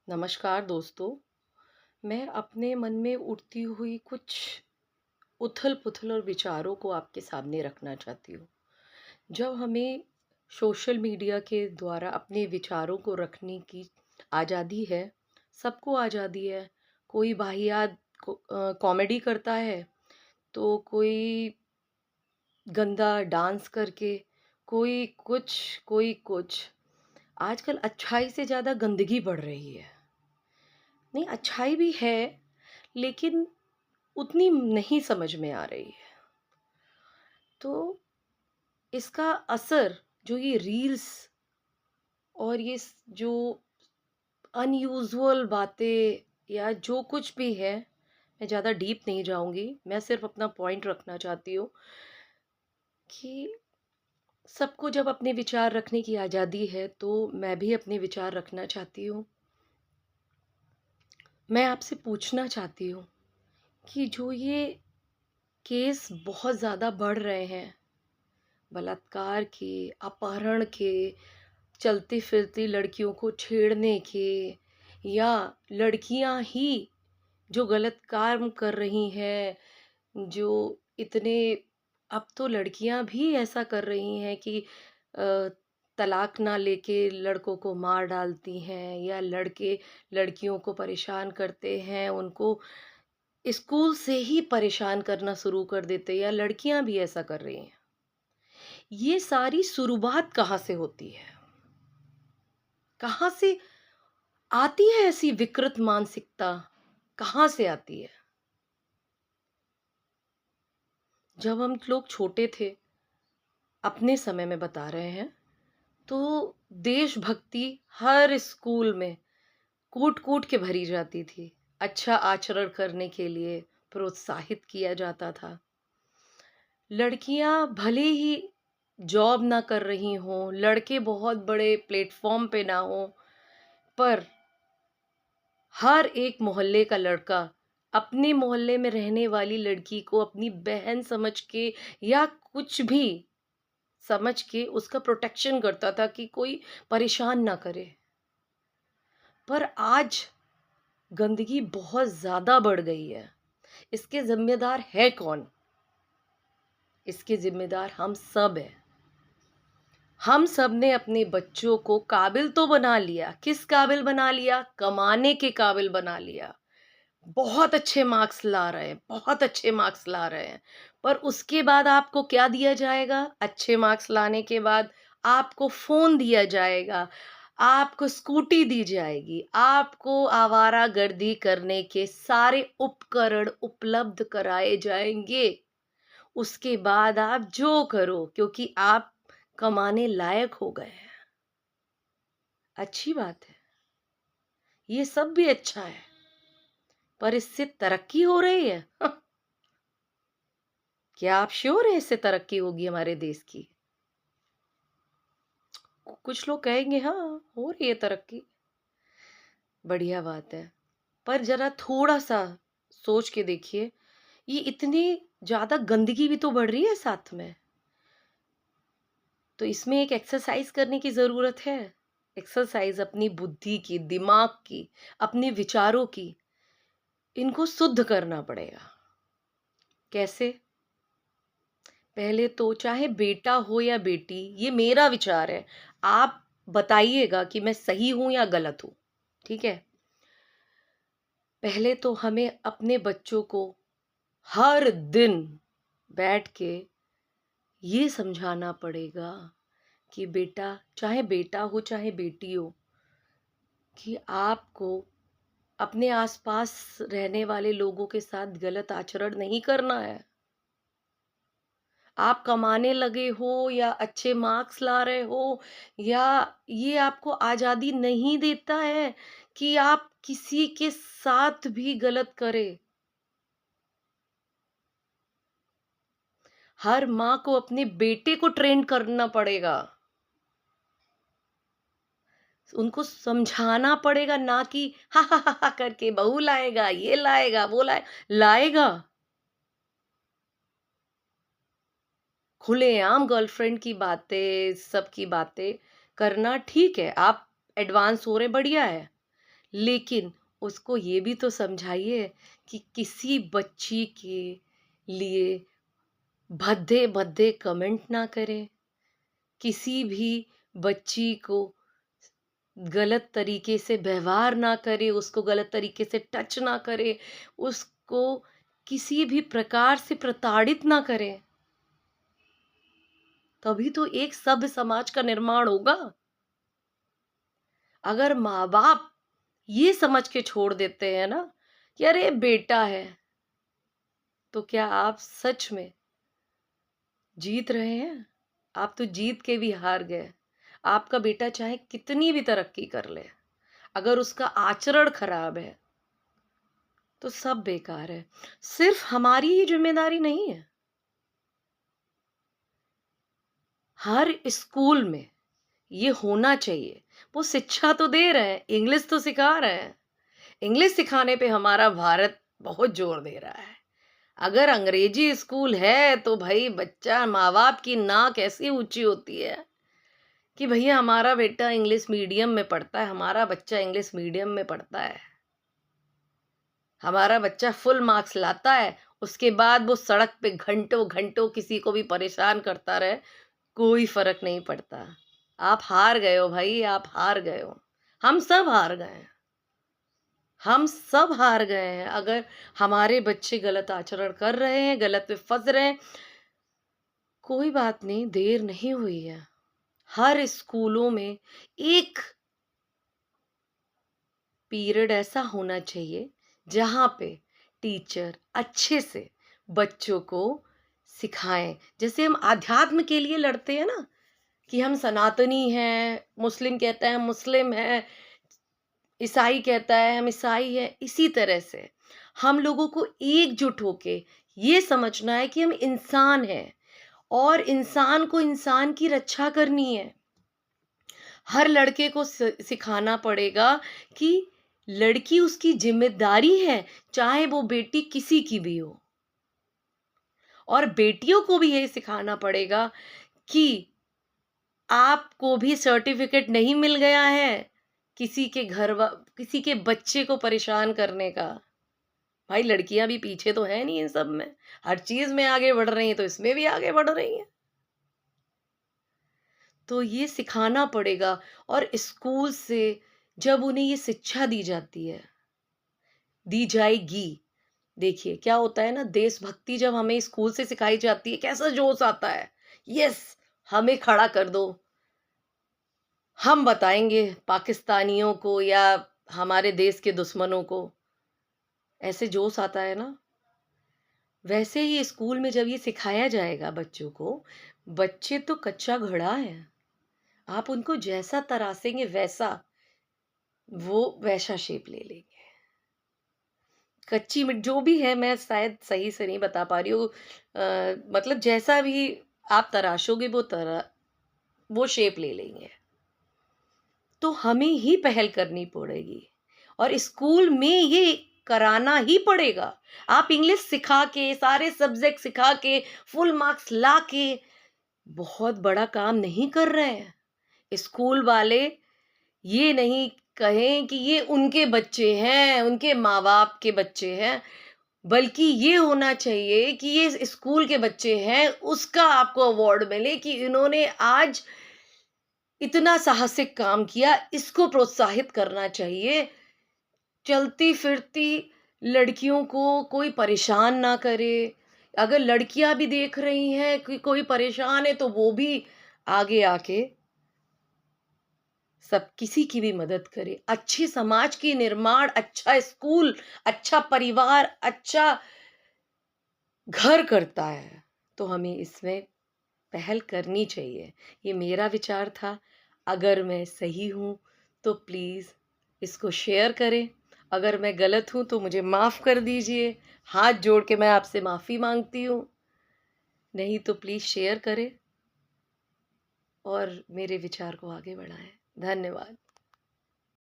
नमस्कार दोस्तों। मैं अपने मन में उठती हुई कुछ उथल-पुथल और विचारों को आपके सामने रखना चाहती हूँ। जब हमें सोशल मीडिया के द्वारा अपने विचारों को रखने की आज़ादी है, सबको आज़ादी है। कोई वाहियात कॉमेडी करता है, तो कोई गंदा डांस करके, कोई कुछ। आजकल अच्छाई से ज़्यादा गंदगी बढ़ रही है। नहीं, अच्छाई भी है, लेकिन उतनी नहीं समझ में आ रही है। तो इसका असर जो ये रील्स और जो अनयूजुअल बातें या जो कुछ भी है, मैं ज़्यादा डीप नहीं जाऊँगी। मैं सिर्फ़ अपना पॉइंट रखना चाहती हूँ कि सबको जब अपने विचार रखने की आज़ादी है, तो मैं भी अपने विचार रखना चाहती हूँ। मैं आपसे पूछना चाहती हूँ कि जो ये केस बहुत ज़्यादा बढ़ रहे हैं, बलात्कार के, अपहरण के, चलती-फिरती लड़कियों को छेड़ने के, या लड़कियां ही जो गलत काम कर रही हैं, जो इतने अब तो लड़कियां भी ऐसा कर रही हैं कि अ, तलाक ना लेके लड़कों को मार डालती हैं, या लड़के लड़कियों को परेशान करते हैं, उनको स्कूल से ही परेशान करना शुरू कर देते हैं, या लड़कियां भी ऐसा कर रही हैं। ये सारी शुरुआत कहाँ से होती है? कहाँ से आती है ऐसी विकृत मानसिकता? कहाँ से आती है? जब हम लोग छोटे थे, अपने समय में बता रहे हैं, तो देशभक्ति हर स्कूल में कूट-कूट के भरी जाती थी। अच्छा आचरण करने के लिए प्रोत्साहित किया जाता था। लड़कियां भले ही जॉब ना कर रही हों, लड़के बहुत बड़े प्लेटफ़ॉर्म पे ना हों, पर हर एक मोहल्ले का लड़का अपने मोहल्ले में रहने वाली लड़की को अपनी बहन समझ के, या कुछ भी समझ के उसका प्रोटेक्शन करता था कि कोई परेशान ना करे। पर आज गंदगी बहुत ज़्यादा बढ़ गई है। इसके ज़िम्मेदार है कौन? इसके ज़िम्मेदार हम सब हैं। हम सब ने अपने बच्चों को काबिल तो बना लिया। किस काबिल बना लिया? कमाने के काबिल बना लिया। बहुत अच्छे मार्क्स ला रहे हैं, बहुत अच्छे मार्क्स ला रहे हैं। पर उसके बाद आपको क्या दिया जाएगा? अच्छे मार्क्स लाने के बाद आपको फ़ोन दिया जाएगा, आपको स्कूटी दी जाएगी, आपको आवारागर्दी करने के सारे उपकरण उपलब्ध कराए जाएँगे। उसके बाद आप जो करो, क्योंकि आप कमाने लायक हो गए हैं। अच्छी बात है, ये सब भी अच्छा है, पर इससे तरक्की हो रही है? क्या आप श्योर हैं इससे तरक्की होगी हमारे देश की? कुछ लोग कहेंगे हाँ, हो रही है तरक्की, बढ़िया बात है। पर ज़रा थोड़ा-सा सोच के देखिए, ये इतनी ज़्यादा गंदगी भी तो बढ़ रही है साथ में। तो इसमें एक एक्सरसाइज़ करने की ज़रूरत है। एक्सरसाइज़ अपनी बुद्धि की, दिमाग की, अपने विचारों की, इनको शुद्ध करना पड़ेगा। कैसे? पहले तो चाहे बेटा हो या बेटी, ये मेरा विचार है। आप बताइएगा कि मैं सही हूँ या गलत हूँ, ठीक है? पहले तो हमें अपने बच्चों को हर दिन बैठ के ये समझाना पड़ेगा कि बेटा, चाहे बेटा हो चाहे बेटी हो, कि आपको अपने आसपास रहने वाले लोगों के साथ गलत आचरण नहीं करना है। आप कमाने लगे हो या अच्छे मार्क्स ला रहे हो, या ये आपको आज़ादी नहीं देता है कि आप किसी के साथ भी गलत करें। हर माँ को अपने बेटे को ट्रेन करना पड़ेगा। उनको समझाना पड़ेगा, ना कि हा हा हा हा करके बहू लाएगा, ये लाएगा, वो लाएगा। खुलेआम गर्लफ्रेंड की बातें, सबकी बातें करना ठीक है, आप एडवांस हो रहे बढ़िया है। लेकिन उसको ये भी तो समझाइए कि किसी बच्ची के लिए भद्दे-भद्दे कमेंट ना करें, किसी भी बच्ची को गलत तरीके से व्यवहार ना करे, उसको गलत तरीके से टच ना करे, उसको किसी भी प्रकार से प्रताड़ित ना करे। तभी तो एक सभ्य समाज का निर्माण होगा। अगर माँ-बाप ये समझ के छोड़ देते हैं ना कि अरे बेटा है, तो क्या आप सच में जीत रहे हैं? आप तो जीत के भी हार गए। आपका बेटा चाहे कितनी भी तरक्की कर ले, अगर उसका आचरण खराब है, तो सब बेकार है। सिर्फ हमारी ही ज़िम्मेदारी नहीं है। हर स्कूल में ये होना चाहिए। वो शिक्षा तो दे रहे हैं, इंग्लिश तो सिखा रहे हैं। इंग्लिश सिखाने पे हमारा भारत बहुत ज़ोर दे रहा है। अगर अंग्रेजी स्कूल है तो भई बच्चा माँ-बाप की नाक ऐसी ऊँची होती है कि भैया हमारा बेटा इंग्लिश मीडियम में पढ़ता है, हमारा बच्चा इंग्लिश मीडियम में पढ़ता है। हमारा बच्चा फुल मार्क्स लाता है, उसके बाद वो सड़क पे घंटों-घंटों किसी को भी परेशान करता रहे, कोई फ़र्क नहीं पड़ता। आप हार गए हो भाई, आप हार गए हो। हम सब हार गए हैं। हम सब हार गए हैं। अगर हमारे बच्चे गलत आचरण कर रहे हैं, गलत में फँस रहे हैं, कोई बात नहीं, देर नहीं हुई है। हर स्कूलों में एक पीरियड ऐसा होना चाहिए जहाँ पे टीचर अच्छे से बच्चों को सिखाएं। जैसे हम आध्यात्म के लिए लड़ते हैं ना कि हम सनातनी हैं, मुस्लिम कहता है हम मुस्लिम हैं, ईसाई कहता है हम ईसाई हैं, इसी तरह से हम लोगों को एकजुट होके ये समझना है कि हम इंसान हैं और इंसान को इंसान की रक्षा करनी है। हर लड़के को सिखाना पड़ेगा कि लड़की उसकी जिम्मेदारी है, चाहे वो बेटी किसी की भी हो। और बेटियों को भी ये सिखाना पड़ेगा कि आपको भी सर्टिफिकेट नहीं मिल गया है किसी के बच्चे को परेशान करने का। भाई लड़कियां भी पीछे तो है नहीं इन सब में, हर चीज में आगे बढ़ रही हैं, तो इसमें भी आगे बढ़ रही हैं। तो ये सिखाना पड़ेगा और स्कूल से जब उन्हें ये शिक्षा दी जाती है, दी जाएगी। देखिए क्या होता है ना, देशभक्ति जब हमें स्कूल से सिखाई जाती है, कैसा जोश आता है। यस, हमें खड़ा कर दो, हम बताएंगे पाकिस्तानियों को या हमारे देश के दुश्मनों को, ऐसे जोश आता है ना। वैसे ही स्कूल में जब ये सिखाया जाएगा बच्चों को, बच्चे तो कच्चा घड़ा है, आप उनको जैसा तरासेंगे वैसा वो वैसा शेप ले लेंगे। कच्ची मिर्च जो भी है, मैं शायद सही से नहीं बता पा रही हूँ, मतलब जैसा भी आप तराशोगे वो शेप ले लेंगे। तो हमें ही पहल करनी पड़ेगी और स्कूल में ये कराना ही पड़ेगा। आप इंग्लिश सिखा के, सारे सब्जेक्ट सिखा के, फुल मार्क्स ला के बहुत बड़ा काम नहीं कर रहे हैं। स्कूल वाले ये नहीं कहें कि ये उनके बच्चे हैं, उनके माँ-बाप के बच्चे हैं, बल्कि ये होना चाहिए कि ये स्कूल के बच्चे हैं, उसका आपको अवार्ड मिले कि इन्होंने आज इतना साहसिक काम किया, इसको प्रोत्साहित करना चाहिए। चलती-फिरती लड़कियों को कोई परेशान ना करे। अगर लड़कियाँ भी देख रही हैं कि कोई परेशान है, तो वो भी आगे आके सब किसी की भी मदद करे। अच्छे समाज की निर्माण, अच्छा स्कूल, अच्छा परिवार, अच्छा घर करता है, तो हमें इसमें पहल करनी चाहिए। ये मेरा विचार था। अगर मैं सही हूँ तो प्लीज़ इसको शेयर करें। अगर मैं गलत हूँ तो मुझे माफ़ कर दीजिए। हाथ जोड़ के मैं आपसे माफ़ी माँगती हूँ। नहीं तो प्लीज़ शेयर करें और मेरे विचार को आगे बढ़ाएँ। धन्यवाद।